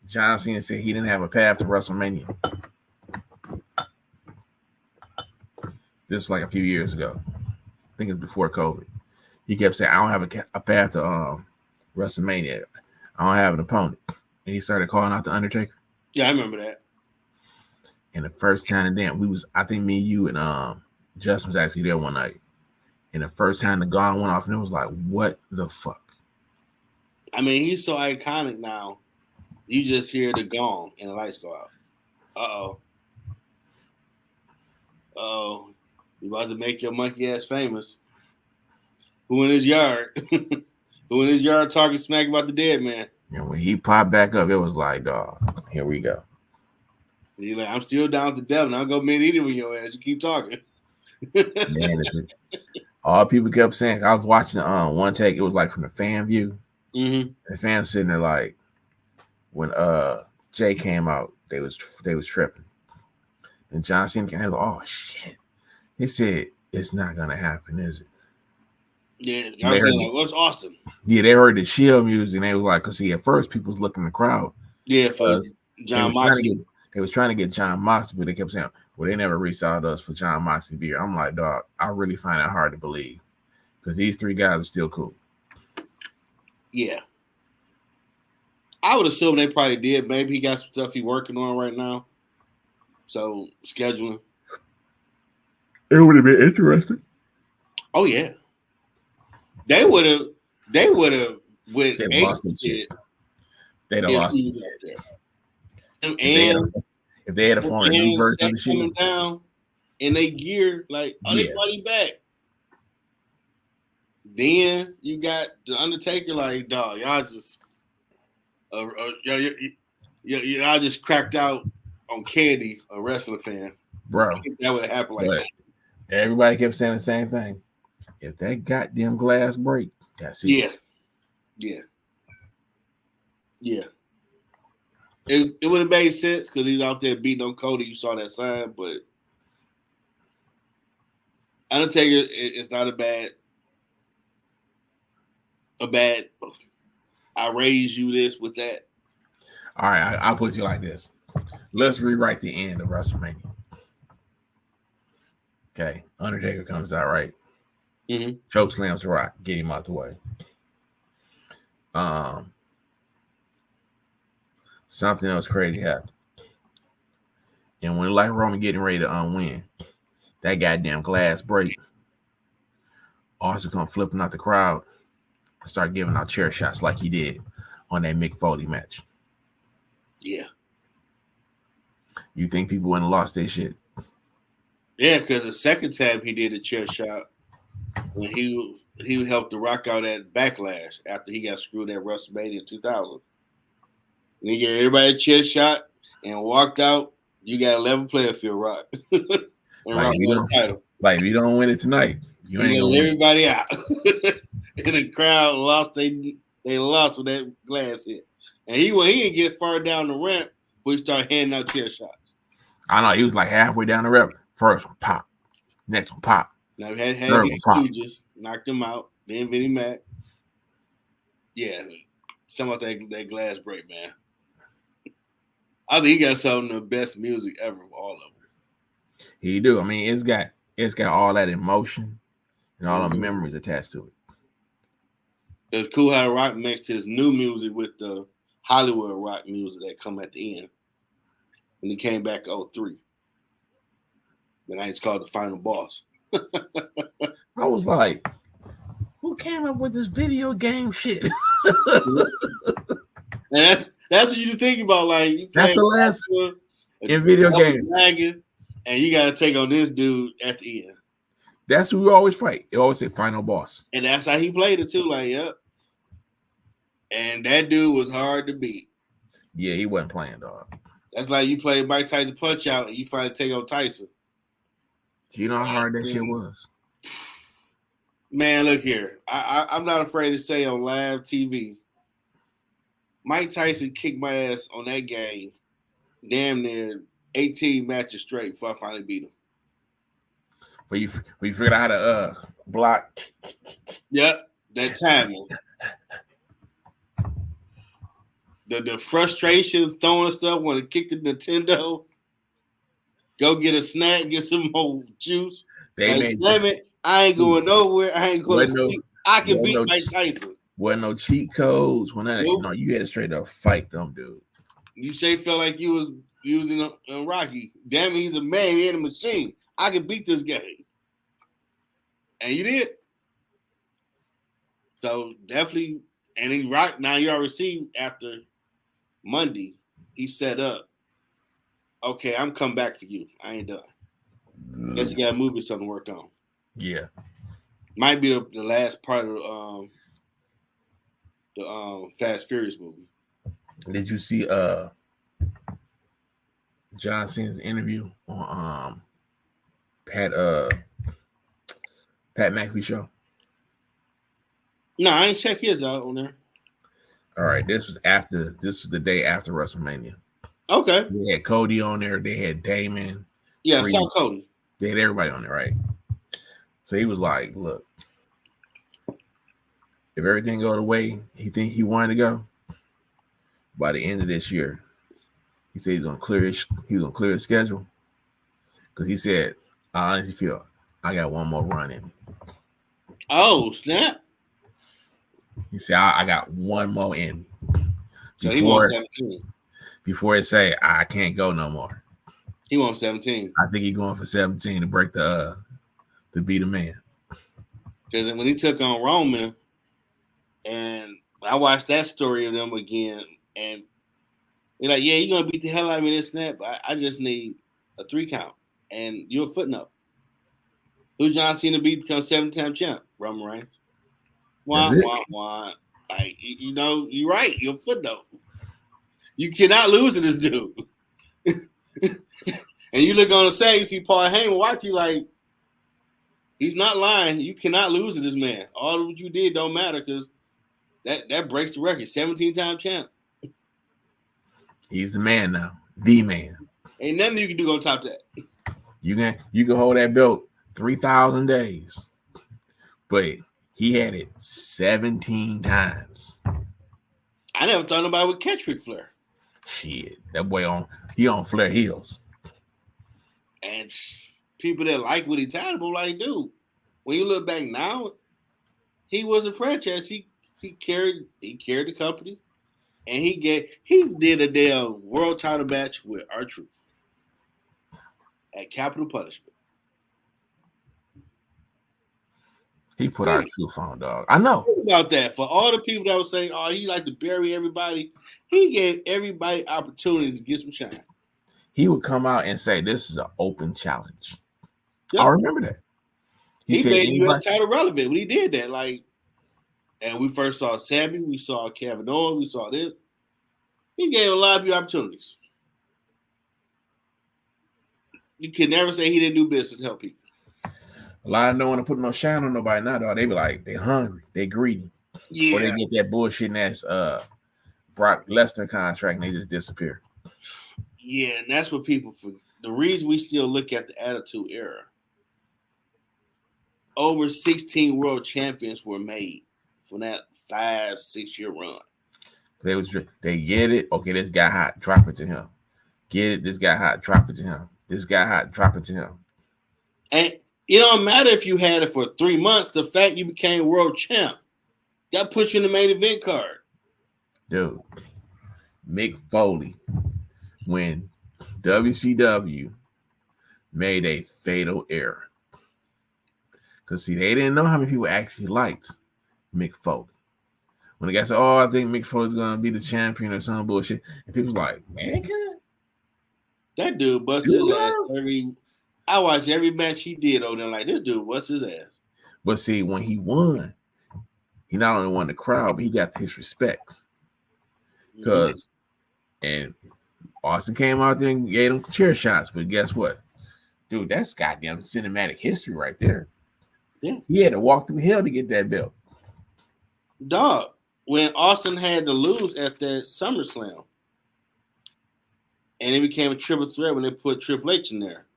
S2: John Cena said he didn't have a path to WrestleMania? This is like a few years ago. I think it's before COVID. He kept saying, I don't have a path to WrestleMania. I don't have an opponent. And he started calling out The Undertaker.
S1: Yeah, I remember that.
S2: And the first time, and then I think me, you, and Justin was actually there one night. And the first time the gong went off, and it was like, what the fuck?
S1: I mean, he's so iconic now. You just hear the gong and the lights go out. Uh-oh. You about to make your monkey ass famous. Who in his yard? Who in his yard talking smack about the dead man?
S2: And when he popped back up, it was like, dog, here we go.
S1: You're like, I'm still down with the devil. I'll go mid-eater with your ass. You keep talking.
S2: Man, all people kept saying, I was watching one take, it was like from the fan view.
S1: Mm-hmm.
S2: The fans sitting there like, when Jay came out, they was tripping. And John Cena came out, like, oh shit. He said, it's not gonna happen, is it?
S1: Yeah, I was like, what's Austin?
S2: Yeah, they heard the Shield music and they was like, because see, at first people was looking in the crowd.
S1: Yeah, for John Moxley.
S2: They was trying to get John Moxley, but they kept saying, well, they never reached out to us for John Moxley beer. I'm like, dog, I really find it hard to believe because these 3 guys are still cool.
S1: Yeah. I would assume they probably did. Maybe he got some stuff he's working on right now. So scheduling.
S2: It would have been interesting.
S1: Oh yeah. They would have with
S2: They
S1: Ace
S2: lost some shit. They'd have
S1: if
S2: lost
S1: he
S2: some
S1: was
S2: shit.
S1: up there.
S2: If they had a formed a new version of the shit.
S1: Coming down in they gear, like, they brought him back. Then you got the Undertaker, like, dog, y'all just y'all just cracked out on candy, a wrestling fan.
S2: Bro.
S1: That would have happened like that.
S2: Everybody kept saying the same thing. If that goddamn glass break, that's it.
S1: Yeah. It would have made sense because he was out there beating on Cody. You saw that sign, but Undertaker is not a bad. I raise you this with that.
S2: All right, I'll put you like this. Let's rewrite the end of WrestleMania. Okay, Undertaker comes out, right?
S1: Mm-hmm.
S2: Choke slams Rock, get him out the way. Something else crazy happened. And when like Roman getting ready to win, that goddamn glass break. Austin come flipping out the crowd and start giving out chair shots like he did on that Mick Foley match.
S1: Yeah.
S2: You think people wouldn't have lost their shit?
S1: Yeah, because the second time he did a chair shot when he helped the Rock out at Backlash after he got screwed at WrestleMania 2000. And he gave everybody a chair shot and walked out. You got 11 player field, Rock. And Rock won the title.
S2: Like, if you don't win it tonight, you ain't gonna
S1: let everybody out. And the crowd lost. They lost with that glass hit. And he didn't get far down the ramp before he started handing out chair shots.
S2: I know he was like halfway down the ramp. First one pop, next one pop.
S1: Now had these Stooges knocked him out. Then Vinnie Mac. Yeah, some of that glass break, man. I think he got some of the best music ever, all of them.
S2: He do. I mean, it's got all that emotion and all the memories attached to it.
S1: It's cool how Rock mixed his new music with the Hollywood rock music that come at the end. When he came back 03. But now it's called The Final Boss.
S2: I was like, who came up with this video game shit?
S1: And that's what you think about. Like, you
S2: that's the last in video games.
S1: And you got to take on this dude at the end.
S2: That's who we always fight. It always say Final Boss.
S1: And that's how he played it too. Like, yep. And that dude was hard to beat.
S2: Yeah, he wasn't playing, dog.
S1: That's like you play Mike Tyson Punch Out and you finally take on Tyson.
S2: You know how hard that shit was?
S1: Man, look here. I'm not afraid to say on live TV, Mike Tyson kicked my ass on that game damn near 18 matches straight before I finally beat him.
S2: But you figured out how to block.
S1: Yep, that timing. The frustration, throwing stuff, want to kick the Nintendo, go get a snack, get some more juice. Damn it, I ain't going nowhere. I ain't going to sleep. I can beat Mike Tyson.
S2: Wasn't no cheat codes. No, you had to straight up fight them, dude.
S1: You straight felt like you was using a Rocky. Damn it, he's a man. He ain't a machine. I can beat this guy. And you did. So definitely, and he Rock. Now you already see after Monday, he set up. Okay, I'm coming back for you. I ain't done. Guess you got a movie or something to work on.
S2: Yeah,
S1: might be the last part of the Fast Furious movie.
S2: Did you see John Cena's interview on Pat McAfee show?
S1: No, I ain't check his out on there.
S2: All right, this was the day after WrestleMania.
S1: Okay.
S2: They had Cody on there. They had Damon.
S1: Yeah, I saw Cody.
S2: They had everybody on there, right? So he was like, look, if everything go the way he think he wanted to go, by the end of this year, he said he's gonna clear his schedule. Because he said, I honestly feel I got one more run in me.
S1: Oh, snap.
S2: He said, I got one more in me.
S1: So he won 17.
S2: Before it say I can't go no more.
S1: He won 17.
S2: I think he's going for 17 to break to be the man.
S1: Because when he took on Roman, and I watched that story of them again, and they're like, yeah, you're gonna beat the hell out of me this snap. I just need a 3 count. And you're a footnote. Who John Cena beat becomes 7-time champ? Roman Reigns. Wah. Like, you're right. You're a footnote. You cannot lose to this dude. And you look on the side, you see Paul Heyman watch you like, he's not lying. You cannot lose to this man. All of what you did don't matter because that breaks the record. 17-time champ.
S2: He's the man now. The man.
S1: Ain't nothing you can do on top of that.
S2: You can hold that belt 3,000 days. But he had it 17 times.
S1: I never thought nobody would catch Ric Flair.
S2: Shit. That boy on Flair heels.
S1: And people that like what he titled like, dude, when you look back now, he was a franchise. He carried the company, and he did a damn world title match with R-Truth at Capital Punishment.
S2: He put R-Truth on, dog. I know.
S1: Think about that. For all the people that were saying, "Oh, he like to bury everybody," he gave everybody opportunities to get some shine.
S2: He would come out and say, "This is an open challenge."
S1: Yep.
S2: I remember that.
S1: He made the U.S. title relevant when he did that. Like, and we first saw Sammy, we saw Kevin Owens, we saw this. He gave a lot of you opportunities. You can never say he didn't do business to help people.
S2: A lot of no one to put no shine on nobody now, dog. They be like, they hungry, they greedy.
S1: Yeah.
S2: Or they get that bullshit ass Brock Lesnar contract and they just disappear.
S1: Yeah, and that's what people forget. The reason we still look at the Attitude Era, over 16 world champions were made from that 5-6 year run.
S2: They get it. Okay, this guy hot, drop it to him. Get it, this guy hot, drop it to him. This guy hot, drop it to him.
S1: And it don't matter if you had it for 3 months. The fact you became world champ, that puts you in the main event card.
S2: Dude, Mick Foley, when WCW made a fatal error. Because, see, they didn't know how many people actually liked Mick Foley. When the guy said, "Oh, I think Mick Foley's going to be the champion," or some bullshit, and people's like, "Man,
S1: that dude busts his ass I watched every match he did over there. Like, this dude busts his ass.
S2: But see, when he won, he not only won the crowd, but he got his respect. Because, and Austin came out there and gave him chair shots. But guess what? Dude, that's goddamn cinematic history right there.
S1: Yeah.
S2: He had to walk through hell to get that belt.
S1: Dog, when Austin had to lose at that SummerSlam, and it became a triple threat when they put Triple H in there,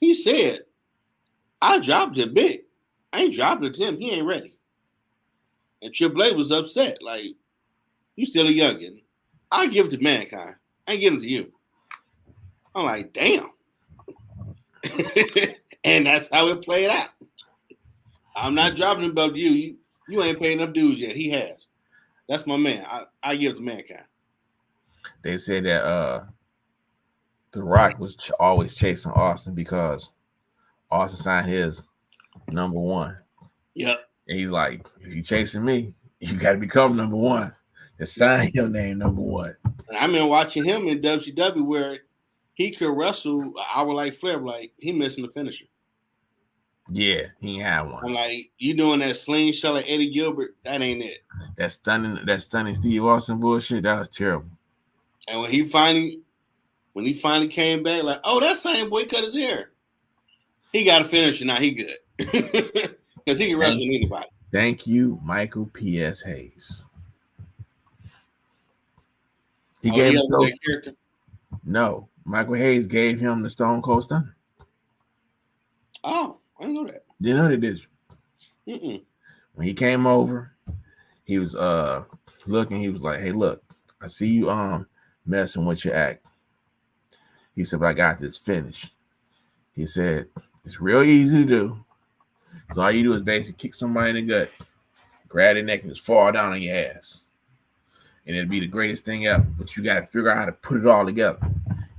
S1: he said, "I dropped it big. I ain't dropping it to him. He ain't ready." And Triple H was upset. Like, you still a youngin'. I'll give it to Mankind. I ain't giving it to you. I'm like, damn. And that's how it played out. I'm not dropping the belt to you. You ain't paying enough dues yet. He has. That's my man. I give it to Mankind.
S2: They said that The Rock was always chasing Austin because Austin signed his number 1.
S1: Yep.
S2: And he's like, "If you chasing me, you got to become number 1. Just sign your name number 1.
S1: And I remember watching him in WCW where he could wrestle an hour like Flair, like he missing the finisher.
S2: Yeah, he ain't had one.
S1: I'm like, you doing that slingshot like Eddie Gilbert? That ain't it.
S2: That stunning Steve Austin bullshit, that was terrible.
S1: And when he finally came back, like, oh, that same boy cut his hair. He got a finisher now. He good because he can wrestle with anybody.
S2: Thank you, Michael P.S. Hayes. He gave him that character. No, Michael Hayes gave him the Stone Cold Stunner.
S1: Oh, I didn't know that.
S2: Didn't know that, did you?
S1: Mm-mm.
S2: When he came over, he was looking. He was like, "Hey, look, I see you messing with your act." He said, "But I got this finished." He said, "It's real easy to do. So all you do is basically kick somebody in the gut, grab their neck and just fall down on your ass. And it'd be the greatest thing ever. But you got to figure out how to put it all together.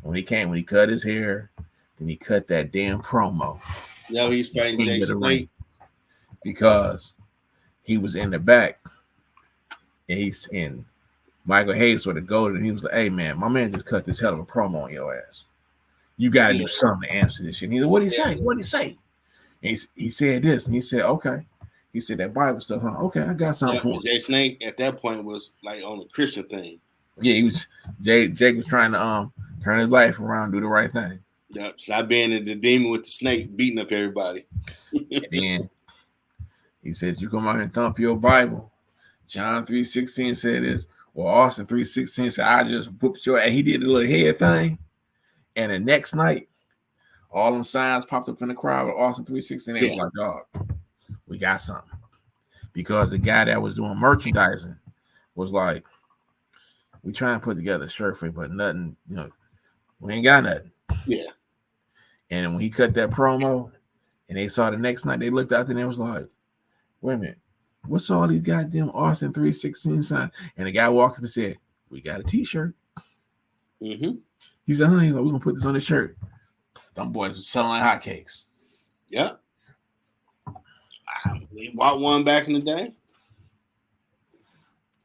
S2: When he cut his hair, then he cut that damn promo.
S1: Now he's fighting Jay Snake
S2: because he was in the back, and he's in. Michael Hayes would have goaded, and he was like, "Hey man, my man just cut this hell of a promo on your ass. You got to do something to answer this shit." And he said, "What did he say? What did he say?" And he said this, and he said, "Okay." He said that Bible stuff, huh? Okay, I got something for him.
S1: Jay Snake at that point was like on the Christian thing.
S2: Yeah, he was. Jake was trying to turn his life around, do the right thing.
S1: Yeah, stop being the demon with the snake beating up everybody.
S2: And then he says, "You come out here and thump your Bible." John 3:16 said this. Well, Austin 3:16 said, "I just whooped your ass." He did a little head thing, and the next night, all them signs popped up in the crowd with Austin 3:16. They was like, "Dog, we got something," because the guy that was doing merchandising was like, "We try and put together a shirt for you, but nothing, we ain't got nothing."
S1: Yeah.
S2: And when he cut that promo, and they saw the next night, they looked out there and they was like, "Wait a minute, what's all these goddamn Austin 3:16 signs?" And the guy walked up and said, "We got a T-shirt."
S1: Mm-hmm.
S2: He said, "Honey, we're gonna put this on the shirt." Them boys was selling like hotcakes.
S1: Yeah. We bought one back in the day.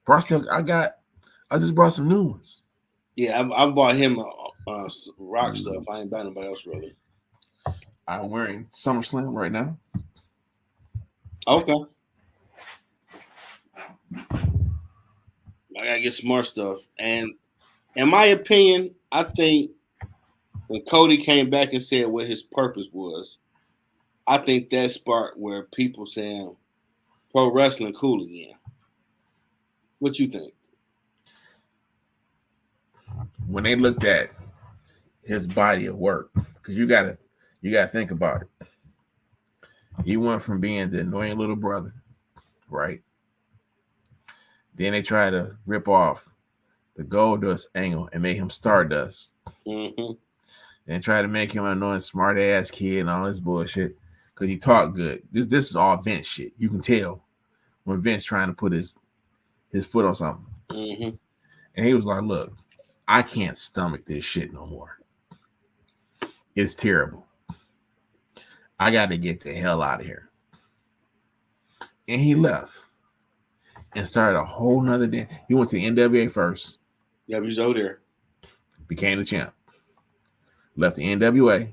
S2: Bro, I just brought some new ones.
S1: Yeah, I bought him rock stuff. I ain't buying nobody else really.
S2: I'm wearing SummerSlam right now.
S1: Okay. I gotta get some more stuff. And in my opinion, I think when Cody came back and said what his purpose was, I think that sparked where people saying pro wrestling cool again. What you think?
S2: When they looked at his body of work, because you gotta think about it. He went from being the annoying little brother, right? Then they tried to rip off the Goldust angle and make him Stardust.
S1: Mm-hmm.
S2: Then tried to make him an annoying smart ass kid and all this bullshit because he talked good. This is all Vince shit. You can tell when Vince trying to put his foot on something.
S1: Mm-hmm.
S2: And he was like, "Look, I can't stomach this shit no more. It's terrible. I got to get the hell out of here." And he left and started a whole nother day. He went to the NWA first.
S1: Yeah, he's over there.
S2: Became the champ. Left the NWA.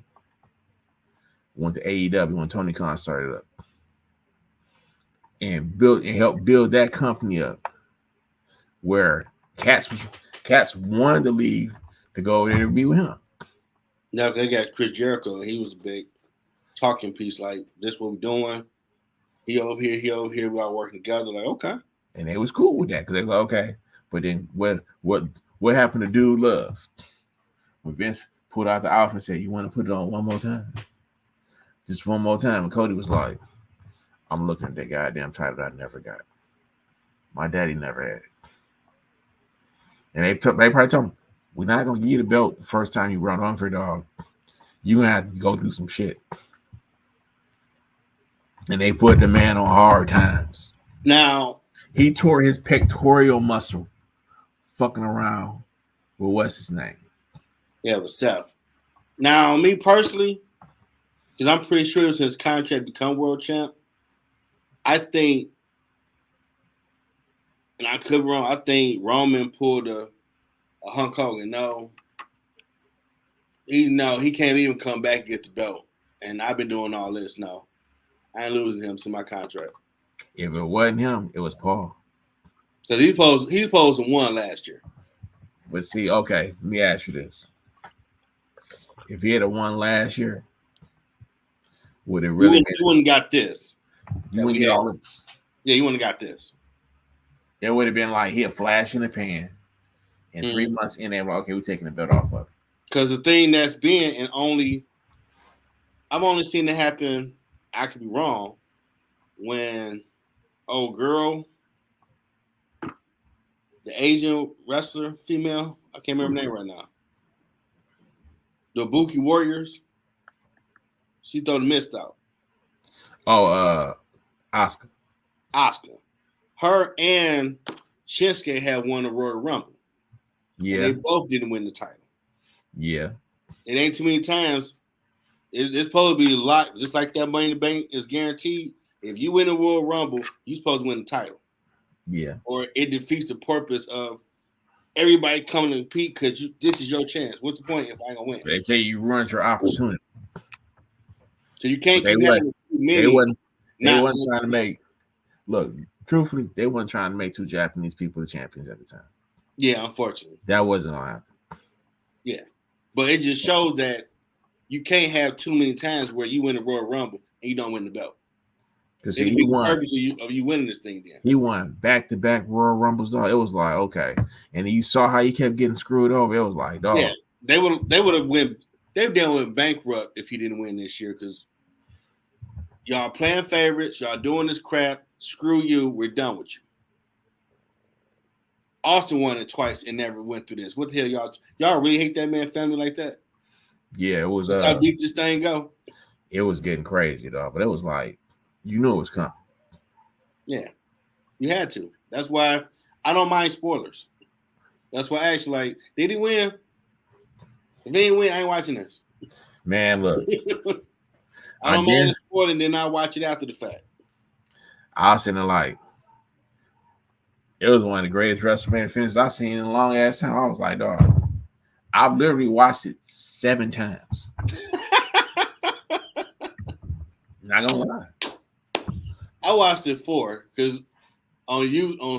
S2: Went to AEW when Tony Khan started up. And helped build that company up where Cats wanted to leave to go over there to be with him.
S1: Now they got Chris Jericho, and he was a big talking piece. Like, this what we're doing. He over here. We all working together. Like, okay.
S2: And they was cool with that because they were like, okay. But then what happened to Dude Love? When Vince pulled out the outfit and said, "You want to put it on one more time? Just one more time." And Cody was like, "I'm looking at that goddamn title I never got. My daddy never had it." And they probably told him, "We're not gonna give you the belt the first time you run hungry, dog. You're gonna have to go through some shit." And they put the man on hard times.
S1: Now
S2: he tore his pectoral muscle fucking around with what's his name?
S1: Yeah, with Seth. Now, me personally, because I'm pretty sure since his contract become world champ, I think, and I could be wrong, I think Roman pulled a Hulk Hogan. No, he can't even come back and get the belt. And I've been doing all this. No, I ain't losing him to my contract.
S2: If it wasn't him, it was Paul.
S1: Because he supposed to won last year.
S2: But see, okay, let me ask you this. If he had won last year, would it really?
S1: You wouldn't got this.
S2: You wouldn't get all this.
S1: Yeah, you wouldn't got this.
S2: It would have been like he a flash in the pan, and 3 months in there, like, okay, we're taking the belt off of it.
S1: Because the thing that's been, and I've only seen it happen. I could be wrong. When old girl, the Asian wrestler, female, I can't remember her name right now. The Ibuki Warriors, she threw the mist out.
S2: Oh, Oscar.
S1: her and Shinsuke had won the Royal Rumble. And
S2: Yeah.
S1: they both didn't win the title.
S2: Yeah.
S1: It ain't too many times. It's supposed to be locked, just like that Money in the Bank is guaranteed. If you win the Royal Rumble, you're supposed to win the title.
S2: Yeah.
S1: Or it defeats the purpose of everybody coming to compete because this is your chance. What's the point if I ain't gonna win?
S2: They say you ruined your opportunity.
S1: So you can't
S2: They
S1: keep having too many.
S2: They wasn't
S1: not
S2: trying to make. Look, truthfully, they weren't trying to make two Japanese people the champions at the time.
S1: Yeah, unfortunately.
S2: That wasn't gonna happen.
S1: Yeah. But it just shows that you can't have too many times where you win the Royal Rumble and you don't win the belt.
S2: Because
S1: he won. The purpose of you winning this thing then.
S2: He won back-to-back Royal Rumbles, dog. It was like, okay. And you saw how he kept getting screwed over. It was like, dog.
S1: Yeah, they would have went. They went bankrupt if he didn't win this year because y'all playing favorites, y'all doing this crap. Screw you, we're done with you. Austin won it twice and never went through this. What the hell, y'all really hate that man family like that?
S2: Yeah, it was.
S1: That's how deep this thing go.
S2: It was getting crazy, dog. But it was like, you knew it was coming.
S1: Yeah, you had to. That's why I don't mind spoilers. That's why I actually like, did he win? If he didn't win, I ain't watching this.
S2: Man, look.
S1: I don't mind the spoiler and then I watch it after the fact.
S2: I was sitting there like, it was one of the greatest WrestleMania finishes I've seen in a long ass time. I was like, dog, I've literally watched it 7 times. Not gonna lie.
S1: I watched it 4 because on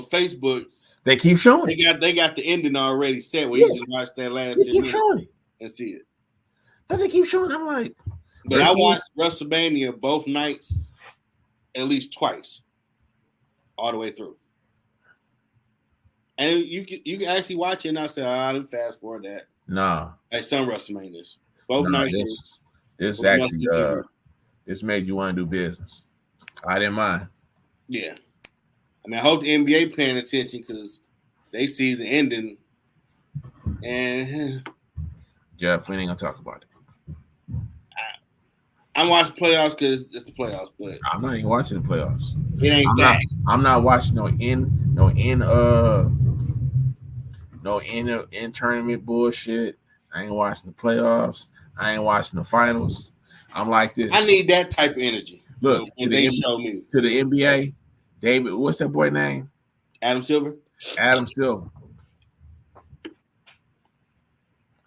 S1: Facebook
S2: they keep showing
S1: they got the ending already set where you just watch that last 10 minutes
S2: showing it
S1: and see it.
S2: But they keep showing. I'm like,
S1: but I watched WrestleMania both nights at least twice, all the way through. And you can actually watch it and I say, I didn't fast forward that.
S2: Nah.
S1: Like some WrestleManias. Both nights.
S2: This actually this made you want to do business. I didn't mind.
S1: Yeah. I mean, I hope the NBA paying attention because they season ending. And
S2: Jeff, we ain't gonna talk about it.
S1: I'm watching playoffs because it's the playoffs, but
S2: I'm not even watching the playoffs.
S1: It ain't
S2: I'm not watching no in tournament bullshit. I ain't watching the playoffs. I ain't watching the finals. I'm like this.
S1: I need that type of energy.
S2: Look,
S1: and they show me
S2: to the NBA. David, what's that boy name?
S1: Adam Silver.
S2: Adam Silver.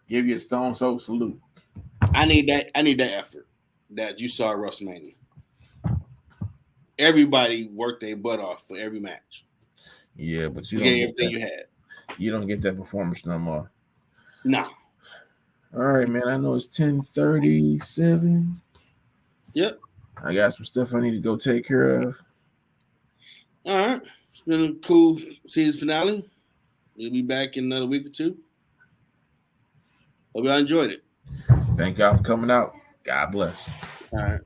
S2: Give you a stone soap salute.
S1: I need that effort that you saw at WrestleMania. Everybody worked their butt off for every match.
S2: Yeah, but you
S1: don't get everything you had.
S2: You don't get that performance no more.
S1: No.
S2: All right, man. I know it's 10:37.
S1: Yep.
S2: I got some stuff I need to go take care of.
S1: All right. It's been a cool season finale. We'll be back in another week or two. Hope y'all enjoyed it.
S2: Thank y'all for coming out. God bless.
S1: All right.